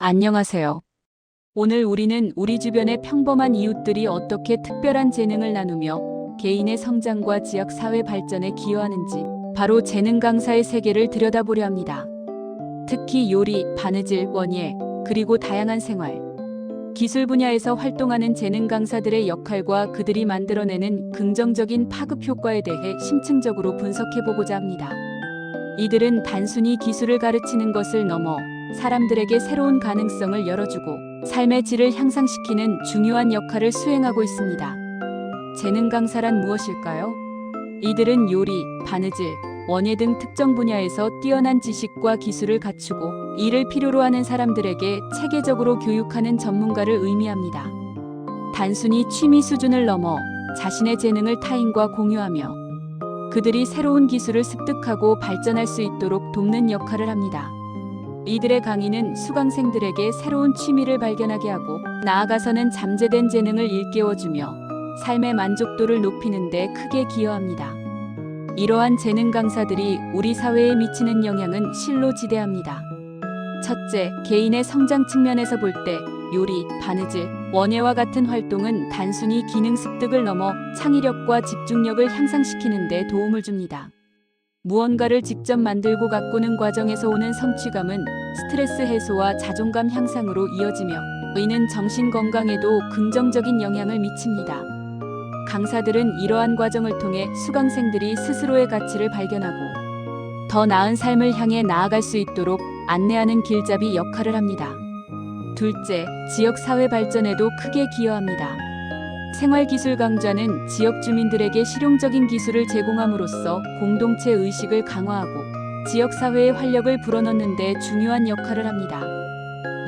안녕하세요. 오늘 우리는 우리 주변의 평범한 이웃들이 어떻게 특별한 재능을 나누며 개인의 성장과 지역 사회 발전에 기여하는지, 바로 재능 강사의 세계를 들여다보려 합니다. 특히 요리, 바느질, 원예, 그리고 다양한 생활, 기술 분야에서 활동하는 재능 강사들의 역할과 그들이 만들어내는 긍정적인 파급 효과에 대해 심층적으로 분석해보고자 합니다. 이들은 단순히 기술을 가르치는 것을 넘어 사람들에게 새로운 가능성을 열어주고 삶의 질을 향상시키는 중요한 역할을 수행하고 있습니다. 재능 강사란 무엇일까요? 이들은 요리, 바느질, 원예 등 특정 분야에서 뛰어난 지식과 기술을 갖추고 이를 필요로 하는 사람들에게 체계적으로 교육하는 전문가를 의미합니다. 단순히 취미 수준을 넘어 자신의 재능을 타인과 공유하며 그들이 새로운 기술을 습득하고 발전할 수 있도록 돕는 역할을 합니다. 이들의 강의는 수강생들에게 새로운 취미를 발견하게 하고 나아가서는 잠재된 재능을 일깨워주며 삶의 만족도를 높이는 데 크게 기여합니다. 이러한 재능 강사들이 우리 사회에 미치는 영향은 실로 지대합니다. 첫째, 개인의 성장 측면에서 볼 때 요리, 바느질, 원예와 같은 활동은 단순히 기능 습득을 넘어 창의력과 집중력을 향상시키는 데 도움을 줍니다. 무언가를 직접 만들고 가꾸는 과정에서 오는 성취감은 스트레스 해소와 자존감 향상으로 이어지며 이는 정신 건강에도 긍정적인 영향을 미칩니다. 강사들은 이러한 과정을 통해 수강생들이 스스로의 가치를 발견하고 더 나은 삶을 향해 나아갈 수 있도록 안내하는 길잡이 역할을 합니다. 둘째, 지역 사회 발전에도 크게 기여합니다. 생활기술 강좌는 지역 주민들에게 실용적인 기술을 제공함으로써 공동체 의식을 강화하고 지역 사회의 활력을 불어넣는 데 중요한 역할을 합니다.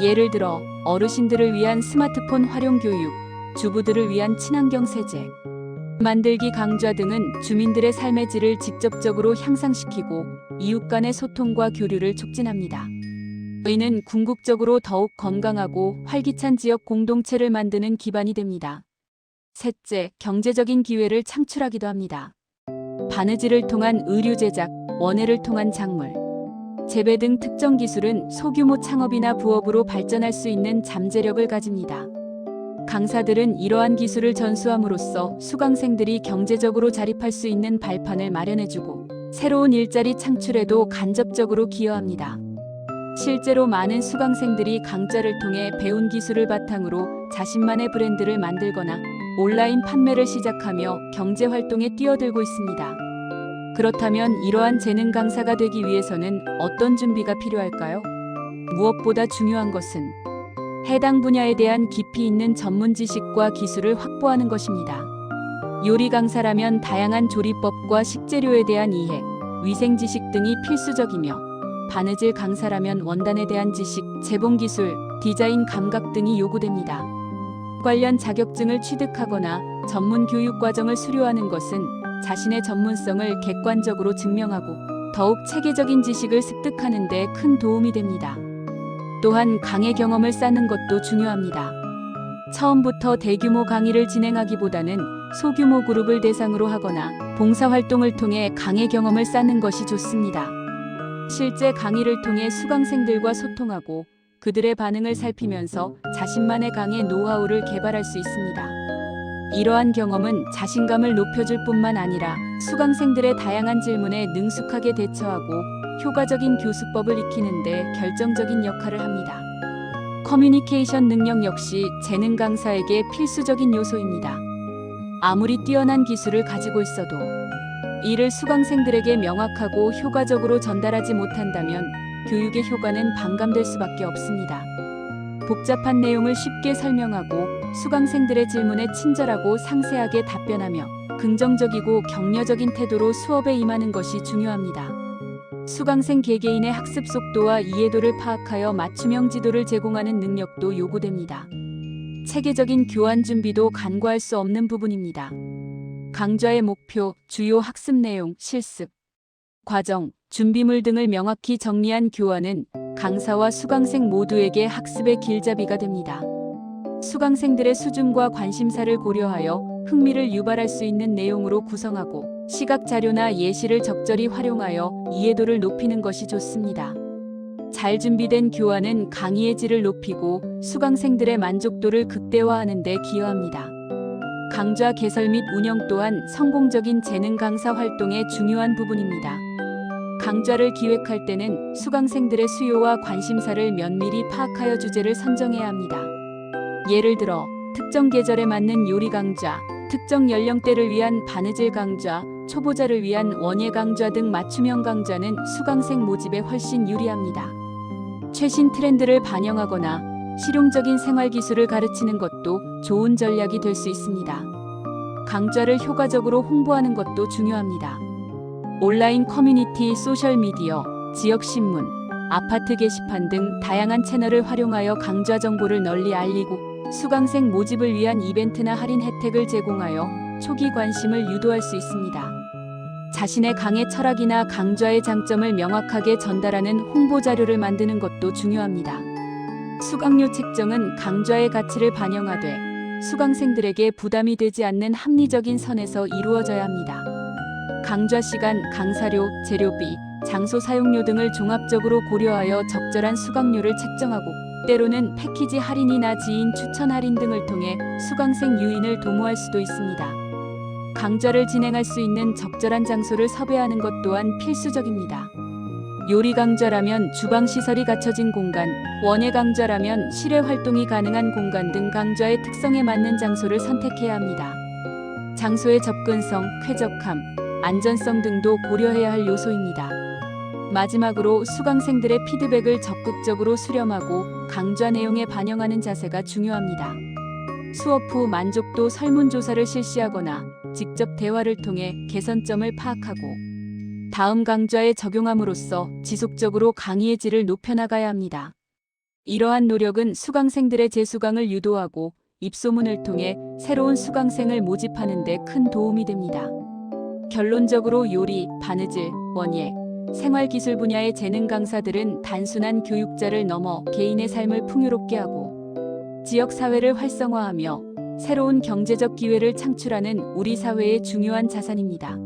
예를 들어 어르신들을 위한 스마트폰 활용 교육, 주부들을 위한 친환경 세제 만들기 강좌 등은 주민들의 삶의 질을 직접적으로 향상시키고 이웃 간의 소통과 교류를 촉진합니다. 이는 궁극적으로 더욱 건강하고 활기찬 지역 공동체를 만드는 기반이 됩니다. 셋째, 경제적인 기회를 창출하기도 합니다. 바느질을 통한 의류 제작, 원예를 통한 작물, 재배 등 특정 기술은 소규모 창업이나 부업으로 발전할 수 있는 잠재력을 가집니다. 강사들은 이러한 기술을 전수함으로써 수강생들이 경제적으로 자립할 수 있는 발판을 마련해주고 새로운 일자리 창출에도 간접적으로 기여합니다. 실제로 많은 수강생들이 강좌를 통해 배운 기술을 바탕으로 자신만의 브랜드를 만들거나 온라인 판매를 시작하며 경제활동에 뛰어들고 있습니다. 그렇다면 이러한 재능 강사가 되기 위해서는 어떤 준비가 필요할까요? 무엇보다 중요한 것은 해당 분야에 대한 깊이 있는 전문 지식과 기술을 확보하는 것입니다. 요리 강사라면 다양한 조리법과 식재료에 대한 이해, 위생 지식 등이 필수적이며 바느질 강사라면 원단에 대한 지식, 재봉 기술, 디자인 감각 등이 요구됩니다. 관련 자격증을 취득하거나 전문 교육 과정을 수료하는 것은 자신의 전문성을 객관적으로 증명하고 더욱 체계적인 지식을 습득하는 데 큰 도움이 됩니다. 또한 강의 경험을 쌓는 것도 중요합니다. 처음부터 대규모 강의를 진행하기보다는 소규모 그룹을 대상으로 하거나 봉사활동을 통해 강의 경험을 쌓는 것이 좋습니다. 실제 강의를 통해 수강생들과 소통하고 그들의 반응을 살피면서 자신만의 강의 노하우를 개발할 수 있습니다. 이러한 경험은 자신감을 높여줄 뿐만 아니라 수강생들의 다양한 질문에 능숙하게 대처하고 효과적인 교수법을 익히는 데 결정적인 역할을 합니다. 커뮤니케이션 능력 역시 재능 강사에게 필수적인 요소입니다. 아무리 뛰어난 기술을 가지고 있어도 이를 수강생들에게 명확하고 효과적으로 전달하지 못한다면 교육의 효과는 반감될 수밖에 없습니다. 복잡한 내용을 쉽게 설명하고 수강생들의 질문에 친절하고 상세하게 답변하며 긍정적이고 격려적인 태도로 수업에 임하는 것이 중요합니다. 수강생 개개인의 학습 속도와 이해도를 파악하여 맞춤형 지도를 제공하는 능력도 요구됩니다. 체계적인 교환 준비도 간과할 수 없는 부분입니다. 강좌의 목표, 주요 학습 내용, 실습, 과정, 준비물 등을 명확히 정리한 교환은 강사와 수강생 모두에게 학습의 길잡이가 됩니다. 수강생들의 수준과 관심사를 고려하여 흥미를 유발할 수 있는 내용으로 구성하고 시각 자료나 예시를 적절히 활용하여 이해도를 높이는 것이 좋습니다. 잘 준비된 교환은 강의의 질을 높이고 수강생들의 만족도를 극대화하는 데 기여합니다. 강좌 개설 및 운영 또한 성공적인 재능 강사 활동의 중요한 부분입니다. 강좌를 기획할 때는 수강생들의 수요와 관심사를 면밀히 파악하여 주제를 선정해야 합니다. 예를 들어 특정 계절에 맞는 요리 강좌, 특정 연령대를 위한 바느질 강좌, 초보자를 위한 원예 강좌 등 맞춤형 강좌는 수강생 모집에 훨씬 유리합니다. 최신 트렌드를 반영하거나 실용적인 생활 기술을 가르치는 것도 좋은 전략이 될 수 있습니다. 강좌를 효과적으로 홍보하는 것도 중요합니다. 온라인 커뮤니티, 소셜미디어, 지역신문, 아파트 게시판 등 다양한 채널을 활용하여 강좌 정보를 널리 알리고 수강생 모집을 위한 이벤트나 할인 혜택을 제공하여 초기 관심을 유도할 수 있습니다. 자신의 강의 철학이나 강좌의 장점을 명확하게 전달하는 홍보 자료를 만드는 것도 중요합니다. 수강료 책정은 강좌의 가치를 반영하되 수강생들에게 부담이 되지 않는 합리적인 선에서 이루어져야 합니다. 강좌 시간, 강사료, 재료비, 장소 사용료 등을 종합적으로 고려하여 적절한 수강료를 책정하고 때로는 패키지 할인이나 지인 추천 할인 등을 통해 수강생 유인을 도모할 수도 있습니다. 강좌를 진행할 수 있는 적절한 장소를 섭외하는 것 또한 필수적입니다. 요리 강좌라면 주방 시설이 갖춰진 공간, 원예 강좌라면 실외 활동이 가능한 공간 등 강좌의 특성에 맞는 장소를 선택해야 합니다. 장소의 접근성, 쾌적함, 안전성 등도 고려해야 할 요소입니다. 마지막으로 수강생들의 피드백을 적극적으로 수렴하고 강좌 내용에 반영하는 자세가 중요합니다. 수업 후 만족도 설문조사를 실시하거나 직접 대화를 통해 개선점을 파악하고 다음 강좌에 적용함으로써 지속적으로 강의의 질을 높여나가야 합니다. 이러한 노력은 수강생들의 재수강을 유도하고 입소문을 통해 새로운 수강생을 모집하는 데 큰 도움이 됩니다. 결론적으로 요리, 바느질, 원예, 생활기술 분야의 재능 강사들은 단순한 교육자를 넘어 개인의 삶을 풍요롭게 하고 지역사회를 활성화하며 새로운 경제적 기회를 창출하는 우리 사회의 중요한 자산입니다.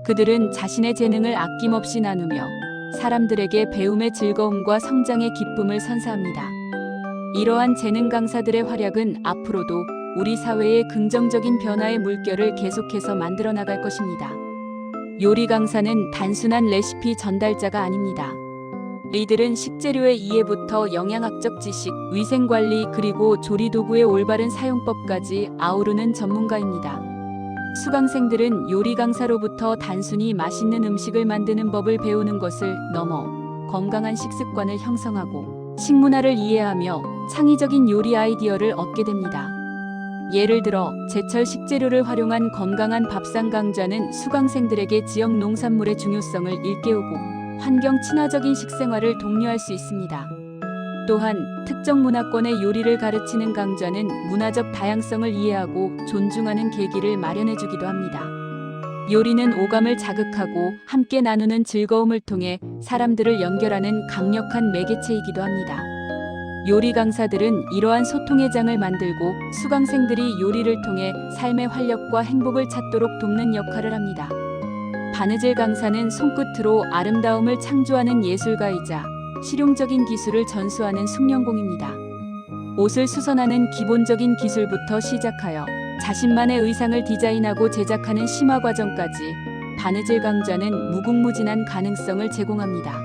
그들은 자신의 재능을 아낌없이 나누며 사람들에게 배움의 즐거움과 성장의 기쁨을 선사합니다. 이러한 재능 강사들의 활약은 앞으로도 우리 사회의 긍정적인 변화의 물결을 계속해서 만들어 나갈 것입니다. 요리 강사는 단순한 레시피 전달자가 아닙니다. 이들은 식재료의 이해부터 영양학적 지식, 위생관리 그리고 조리도구의 올바른 사용법까지 아우르는 전문가입니다. 수강생들은 요리 강사로부터 단순히 맛있는 음식을 만드는 법을 배우는 것을 넘어 건강한 식습관을 형성하고 식문화를 이해하며 창의적인 요리 아이디어를 얻게 됩니다. 예를 들어 제철 식재료를 활용한 건강한 밥상 강좌는 수강생들에게 지역 농산물의 중요성을 일깨우고 환경 친화적인 식생활을 독려할 수 있습니다. 또한 특정 문화권의 요리를 가르치는 강좌는 문화적 다양성을 이해하고 존중하는 계기를 마련해주기도 합니다. 요리는 오감을 자극하고 함께 나누는 즐거움을 통해 사람들을 연결하는 강력한 매개체이기도 합니다. 요리 강사들은 이러한 소통의 장을 만들고 수강생들이 요리를 통해 삶의 활력과 행복을 찾도록 돕는 역할을 합니다. 바느질 강사는 손끝으로 아름다움을 창조하는 예술가이자 실용적인 기술을 전수하는 숙련공입니다. 옷을 수선하는 기본적인 기술부터 시작하여 자신만의 의상을 디자인하고 제작하는 심화 과정까지 바느질 강좌는 무궁무진한 가능성을 제공합니다.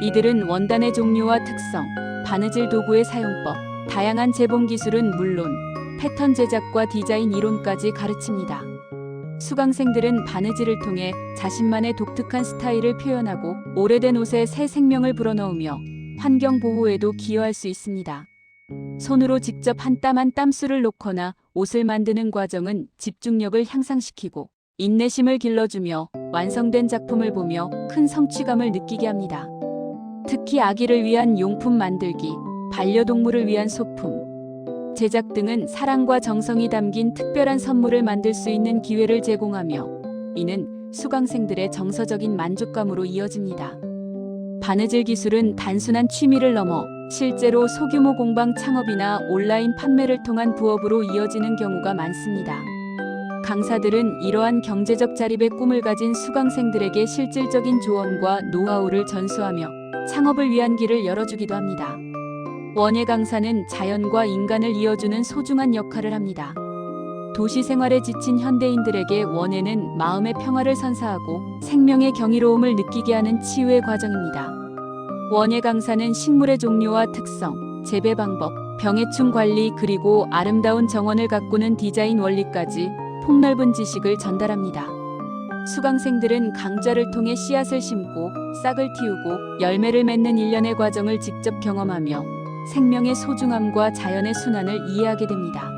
이들은 원단의 종류와 특성, 바느질 도구의 사용법, 다양한 재봉 기술은 물론 패턴 제작과 디자인 이론까지 가르칩니다. 수강생들은 바느질을 통해 자신만의 독특한 스타일을 표현하고 오래된 옷에 새 생명을 불어넣으며 환경 보호에도 기여할 수 있습니다. 손으로 직접 한 땀 한 땀수를 놓거나 옷을 만드는 과정은 집중력을 향상시키고 인내심을 길러주며 완성된 작품을 보며 큰 성취감을 느끼게 합니다. 특히 아기를 위한 용품 만들기, 반려동물을 위한 소품, 제작 등은 사랑과 정성이 담긴 특별한 선물을 만들 수 있는 기회를 제공하며 이는 수강생들의 정서적인 만족감으로 이어집니다. 바느질 기술은 단순한 취미를 넘어 실제로 소규모 공방 창업이나 온라인 판매를 통한 부업으로 이어지는 경우가 많습니다. 강사들은 이러한 경제적 자립의 꿈을 가진 수강생들에게 실질적인 조언과 노하우를 전수하며 창업을 위한 길을 열어주기도 합니다. 원예 강사는 자연과 인간을 이어주는 소중한 역할을 합니다. 도시 생활에 지친 현대인들에게 원예는 마음의 평화를 선사하고 생명의 경이로움을 느끼게 하는 치유의 과정입니다. 원예 강사는 식물의 종류와 특성, 재배 방법, 병해충 관리 그리고 아름다운 정원을 가꾸는 디자인 원리까지 폭넓은 지식을 전달합니다. 수강생들은 강좌를 통해 씨앗을 심고 싹을 틔우고 열매를 맺는 일련의 과정을 직접 경험하며 생명의 소중함과 자연의 순환을 이해하게 됩니다.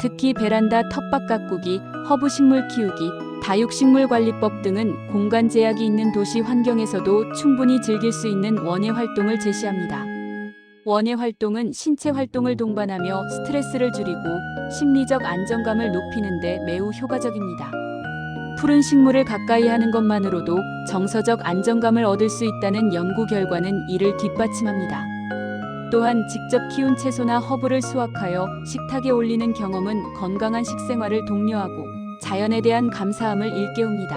특히 베란다 텃밭 가꾸기, 허브식물 키우기, 다육식물 관리법 등은 공간 제약이 있는 도시 환경에서도 충분히 즐길 수 있는 원예 활동을 제시합니다. 원예 활동은 신체 활동을 동반하며 스트레스를 줄이고 심리적 안정감을 높이는 데 매우 효과적입니다. 푸른 식물을 가까이 하는 것만으로도 정서적 안정감을 얻을 수 있다는 연구 결과는 이를 뒷받침합니다. 또한 직접 키운 채소나 허브를 수확하여 식탁에 올리는 경험은 건강한 식생활을 독려하고 자연에 대한 감사함을 일깨웁니다.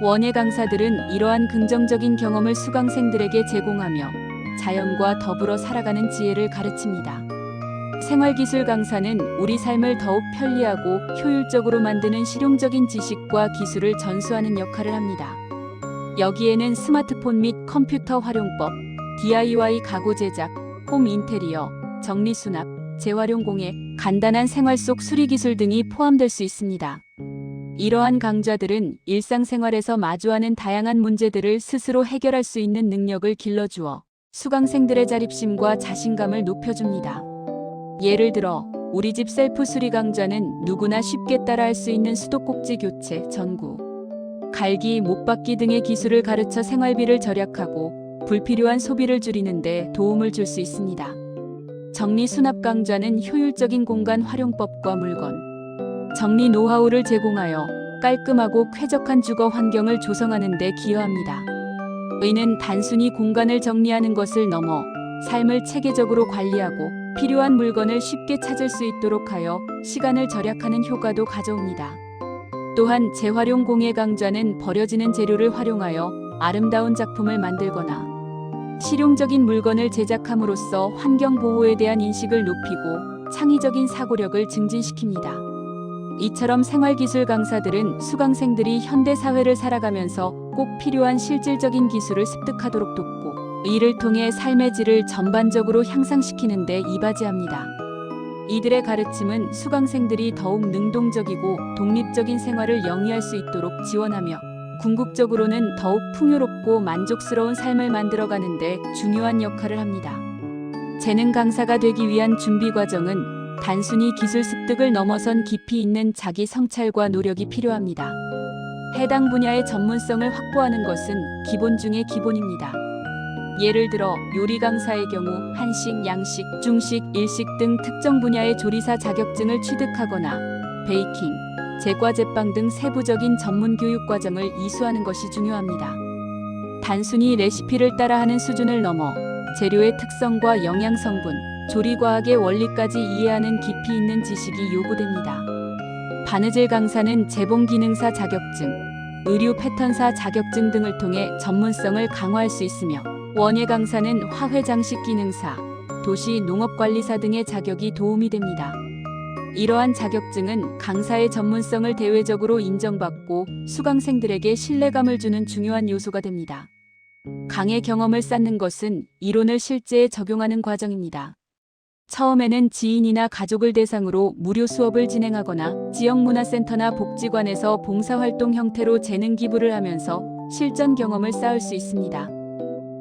원예 강사들은 이러한 긍정적인 경험을 수강생들에게 제공하며 자연과 더불어 살아가는 지혜를 가르칩니다. 생활기술 강사는 우리 삶을 더욱 편리하고 효율적으로 만드는 실용적인 지식과 기술을 전수하는 역할을 합니다. 여기에는 스마트폰 및 컴퓨터 활용법, DIY 가구 제작, 홈 인테리어, 정리수납, 재활용 공예, 간단한 생활 속 수리기술 등이 포함될 수 있습니다. 이러한 강좌들은 일상생활에서 마주하는 다양한 문제들을 스스로 해결할 수 있는 능력을 길러주어 수강생들의 자립심과 자신감을 높여줍니다. 예를 들어 우리 집 셀프 수리 강좌는 누구나 쉽게 따라할 수 있는 수도꼭지 교체, 전구, 갈기, 못받기 등의 기술을 가르쳐 생활비를 절약하고 불필요한 소비를 줄이는 데 도움을 줄 수 있습니다. 정리 수납 강좌는 효율적인 공간 활용법과 물건, 정리 노하우를 제공하여 깔끔하고 쾌적한 주거 환경을 조성하는 데 기여합니다. 이는 단순히 공간을 정리하는 것을 넘어 삶을 체계적으로 관리하고 필요한 물건을 쉽게 찾을 수 있도록 하여 시간을 절약하는 효과도 가져옵니다. 또한 재활용 공예 강좌는 버려지는 재료를 활용하여 아름다운 작품을 만들거나 실용적인 물건을 제작함으로써 환경 보호에 대한 인식을 높이고 창의적인 사고력을 증진시킵니다. 이처럼 생활기술 강사들은 수강생들이 현대 사회를 살아가면서 꼭 필요한 실질적인 기술을 습득하도록 돕고 이를 통해 삶의 질을 전반적으로 향상시키는 데 이바지합니다. 이들의 가르침은 수강생들이 더욱 능동적이고 독립적인 생활을 영위할 수 있도록 지원하며 궁극적으로는 더욱 풍요롭고 만족스러운 삶을 만들어가는 데 중요한 역할을 합니다. 재능 강사가 되기 위한 준비 과정은 단순히 기술 습득을 넘어선 깊이 있는 자기 성찰과 노력이 필요합니다. 해당 분야의 전문성을 확보하는 것은 기본 중의 기본입니다. 예를 들어 요리 강사의 경우 한식, 양식, 중식, 일식 등 특정 분야의 조리사 자격증을 취득하거나 베이킹, 제과 제빵 등 세부적인 전문 교육 과정을 이수하는 것이 중요합니다. 단순히 레시피를 따라하는 수준을 넘어 재료의 특성과 영양 성분, 조리 과학의 원리까지 이해하는 깊이 있는 지식이 요구됩니다. 바느질 강사는 재봉 기능사 자격증, 의류 패턴사 자격증 등을 통해 전문성을 강화할 수 있으며 원예 강사는 화훼 장식 기능사, 도시 농업관리사 등의 자격이 도움이 됩니다. 이러한 자격증은 강사의 전문성을 대외적으로 인정받고 수강생들에게 신뢰감을 주는 중요한 요소가 됩니다. 강의 경험을 쌓는 것은 이론을 실제에 적용하는 과정입니다. 처음에는 지인이나 가족을 대상으로 무료 수업을 진행하거나 지역문화센터나 복지관에서 봉사활동 형태로 재능 기부를 하면서 실전 경험을 쌓을 수 있습니다.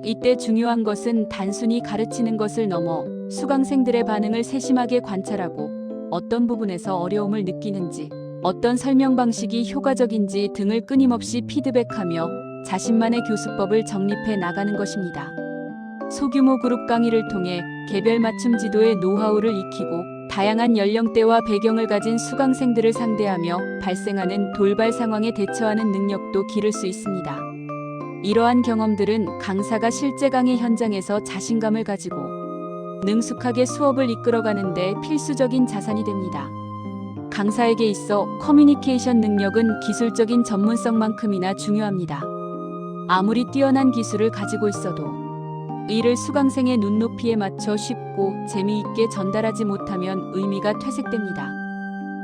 이때 중요한 것은 단순히 가르치는 것을 넘어 수강생들의 반응을 세심하게 관찰하고 어떤 부분에서 어려움을 느끼는지, 어떤 설명 방식이 효과적인지 등을 끊임없이 피드백하며 자신만의 교수법을 정립해 나가는 것입니다. 소규모 그룹 강의를 통해 개별 맞춤 지도의 노하우를 익히고 다양한 연령대와 배경을 가진 수강생들을 상대하며 발생하는 돌발 상황에 대처하는 능력도 기를 수 있습니다. 이러한 경험들은 강사가 실제 강의 현장에서 자신감을 가지고 능숙하게 수업을 이끌어가는 데 필수적인 자산이 됩니다. 강사에게 있어 커뮤니케이션 능력은 기술적인 전문성만큼이나 중요합니다. 아무리 뛰어난 기술을 가지고 있어도 이를 수강생의 눈높이에 맞춰 쉽고 재미있게 전달하지 못하면 의미가 퇴색됩니다.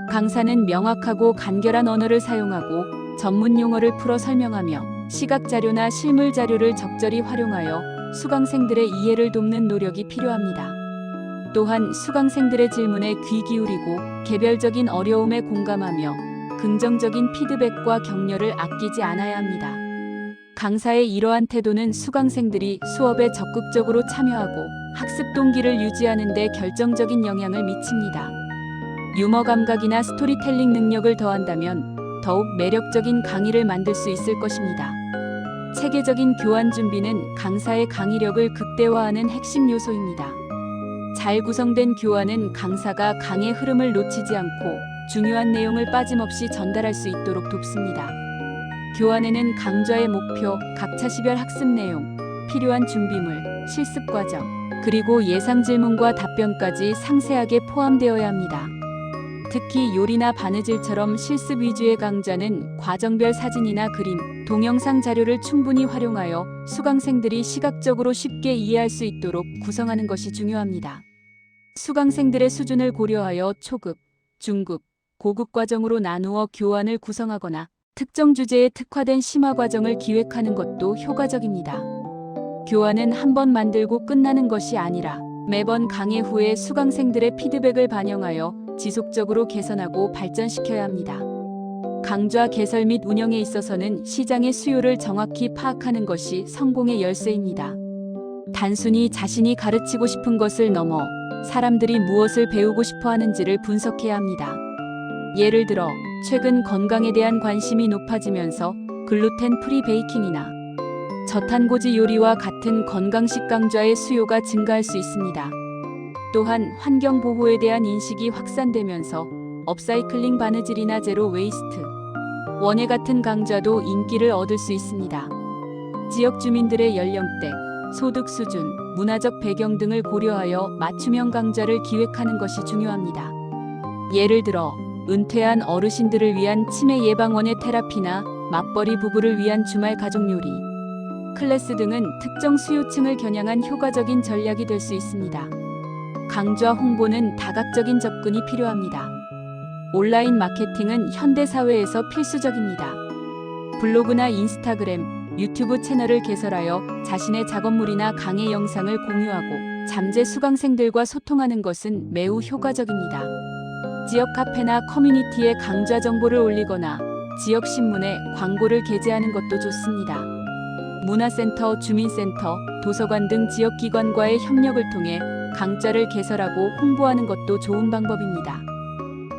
강사는 명확하고 간결한 언어를 사용하고 전문 용어를 풀어 설명하며 시각 자료나 실물 자료를 적절히 활용하여 수강생들의 이해를 돕는 노력이 필요합니다. 또한 수강생들의 질문에 귀 기울이고 개별적인 어려움에 공감하며 긍정적인 피드백과 격려를 아끼지 않아야 합니다. 강사의 이러한 태도는 수강생들이 수업에 적극적으로 참여하고 학습 동기를 유지하는 데 결정적인 영향을 미칩니다. 유머 감각이나 스토리텔링 능력을 더한다면 더욱 매력적인 강의를 만들 수 있을 것입니다. 체계적인 교환 준비는 강사의 강의력을 극대화하는 핵심 요소입니다. 잘 구성된 교환은 강사가 강의 흐름을 놓치지 않고 중요한 내용을 빠짐없이 전달할 수 있도록 돕습니다. 교환에는 강좌의 목표, 각차시별 학습 내용, 필요한 준비물, 실습 과정, 그리고 예상 질문과 답변까지 상세하게 포함되어야 합니다. 특히 요리나 바느질처럼 실습 위주의 강좌는 과정별 사진이나 그림, 동영상 자료를 충분히 활용하여 수강생들이 시각적으로 쉽게 이해할 수 있도록 구성하는 것이 중요합니다. 수강생들의 수준을 고려하여 초급, 중급, 고급 과정으로 나누어 교환을 구성하거나 특정 주제에 특화된 심화 과정을 기획하는 것도 효과적입니다. 교환은 한 번 만들고 끝나는 것이 아니라 매번 강의 후에 수강생들의 피드백을 반영하여 지속적으로 개선하고 발전시켜야 합니다. 강좌 개설 및 운영에 있어서는 시장의 수요를 정확히 파악하는 것이 성공의 열쇠입니다. 단순히 자신이 가르치고 싶은 것을 넘어 사람들이 무엇을 배우고 싶어 하는지를 분석해야 합니다. 예를 들어 최근 건강에 대한 관심이 높아지면서 글루텐 프리 베이킹이나 저탄고지 요리와 같은 건강식 강좌의 수요가 증가할 수 있습니다. 또한 환경 보호에 대한 인식이 확산되면서 업사이클링 바느질이나 제로 웨이스트, 원예 같은 강좌도 인기를 얻을 수 있습니다. 지역 주민들의 연령대, 소득 수준, 문화적 배경 등을 고려하여 맞춤형 강좌를 기획하는 것이 중요합니다. 예를 들어 은퇴한 어르신들을 위한 치매 예방 원예 테라피나 맞벌이 부부를 위한 주말 가족 요리 클래스 등은 특정 수요층을 겨냥한 효과적인 전략이 될 수 있습니다. 강좌 홍보는 다각적인 접근이 필요합니다. 온라인 마케팅은 현대 사회에서 필수적입니다. 블로그나 인스타그램, 유튜브 채널을 개설하여 자신의 작업물이나 강의 영상을 공유하고 잠재 수강생들과 소통하는 것은 매우 효과적입니다. 지역 카페나 커뮤니티에 강좌 정보를 올리거나 지역 신문에 광고를 게재하는 것도 좋습니다. 문화센터, 주민센터, 도서관 등 지역기관과의 협력을 통해 강좌를 개설하고 홍보하는 것도 좋은 방법입니다.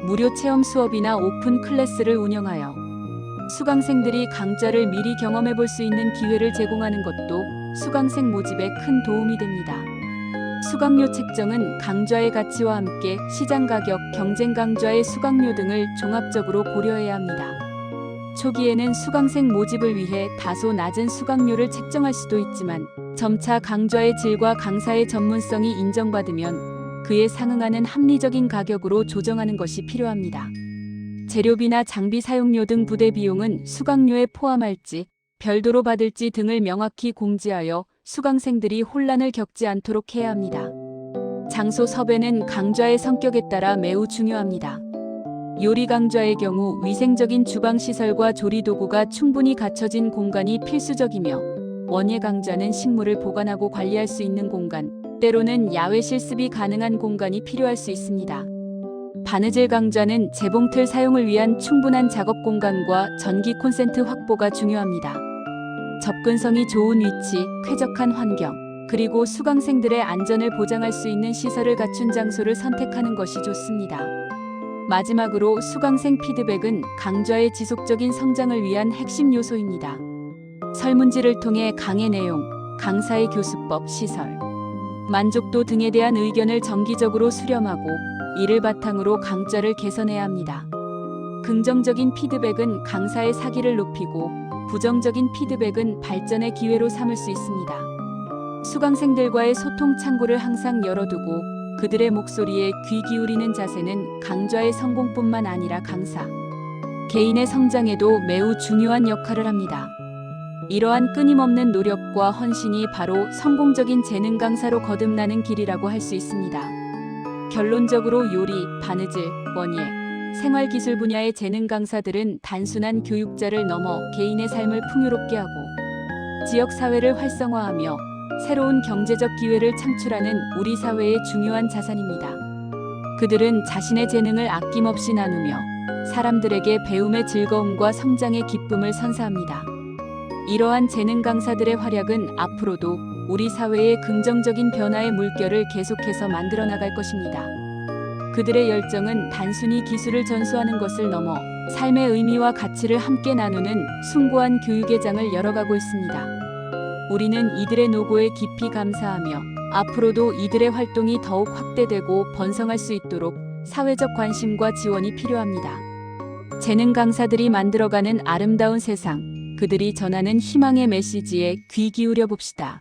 무료 체험 수업이나 오픈 클래스를 운영하여 수강생들이 강좌를 미리 경험해 볼 수 있는 기회를 제공하는 것도 수강생 모집에 큰 도움이 됩니다. 수강료 책정은 강좌의 가치와 함께 시장 가격, 경쟁 강좌의 수강료 등을 종합적으로 고려해야 합니다. 초기에는 수강생 모집을 위해 다소 낮은 수강료를 책정할 수도 있지만 점차 강좌의 질과 강사의 전문성이 인정받으면 그에 상응하는 합리적인 가격으로 조정하는 것이 필요합니다. 재료비나 장비 사용료 등 부대 비용은 수강료에 포함할지 별도로 받을지 등을 명확히 공지하여 수강생들이 혼란을 겪지 않도록 해야 합니다. 장소 섭외는 강좌의 성격에 따라 매우 중요합니다. 요리 강좌의 경우 위생적인 주방 시설과 조리 도구가 충분히 갖춰진 공간이 필수적이며 원예 강좌는 식물을 보관하고 관리할 수 있는 공간, 때로는 야외 실습이 가능한 공간이 필요할 수 있습니다. 바느질 강좌는 재봉틀 사용을 위한 충분한 작업 공간과 전기 콘센트 확보가 중요합니다. 접근성이 좋은 위치, 쾌적한 환경, 그리고 수강생들의 안전을 보장할 수 있는 시설을 갖춘 장소를 선택하는 것이 좋습니다. 마지막으로 수강생 피드백은 강좌의 지속적인 성장을 위한 핵심 요소입니다. 설문지를 통해 강의 내용, 강사의 교수법, 시설, 만족도 등에 대한 의견을 정기적으로 수렴하고 이를 바탕으로 강좌를 개선해야 합니다. 긍정적인 피드백은 강사의 사기를 높이고 부정적인 피드백은 발전의 기회로 삼을 수 있습니다. 수강생들과의 소통 창구를 항상 열어두고 그들의 목소리에 귀 기울이는 자세는 강좌의 성공뿐만 아니라 강사, 개인의 성장에도 매우 중요한 역할을 합니다. 이러한 끊임없는 노력과 헌신이 바로 성공적인 재능 강사로 거듭나는 길이라고 할 수 있습니다. 결론적으로 요리, 바느질, 원예, 생활기술 분야의 재능 강사들은 단순한 교육자를 넘어 개인의 삶을 풍요롭게 하고 지역 사회를 활성화하며 새로운 경제적 기회를 창출하는 우리 사회의 중요한 자산입니다. 그들은 자신의 재능을 아낌없이 나누며 사람들에게 배움의 즐거움과 성장의 기쁨을 선사합니다. 이러한 재능 강사들의 활약은 앞으로도 우리 사회의 긍정적인 변화의 물결을 계속해서 만들어 나갈 것입니다. 그들의 열정은 단순히 기술을 전수하는 것을 넘어 삶의 의미와 가치를 함께 나누는 숭고한 교육의 장을 열어가고 있습니다. 우리는 이들의 노고에 깊이 감사하며 앞으로도 이들의 활동이 더욱 확대되고 번성할 수 있도록 사회적 관심과 지원이 필요합니다. 재능 강사들이 만들어가는 아름다운 세상, 그들이 전하는 희망의 메시지에 귀 기울여 봅시다.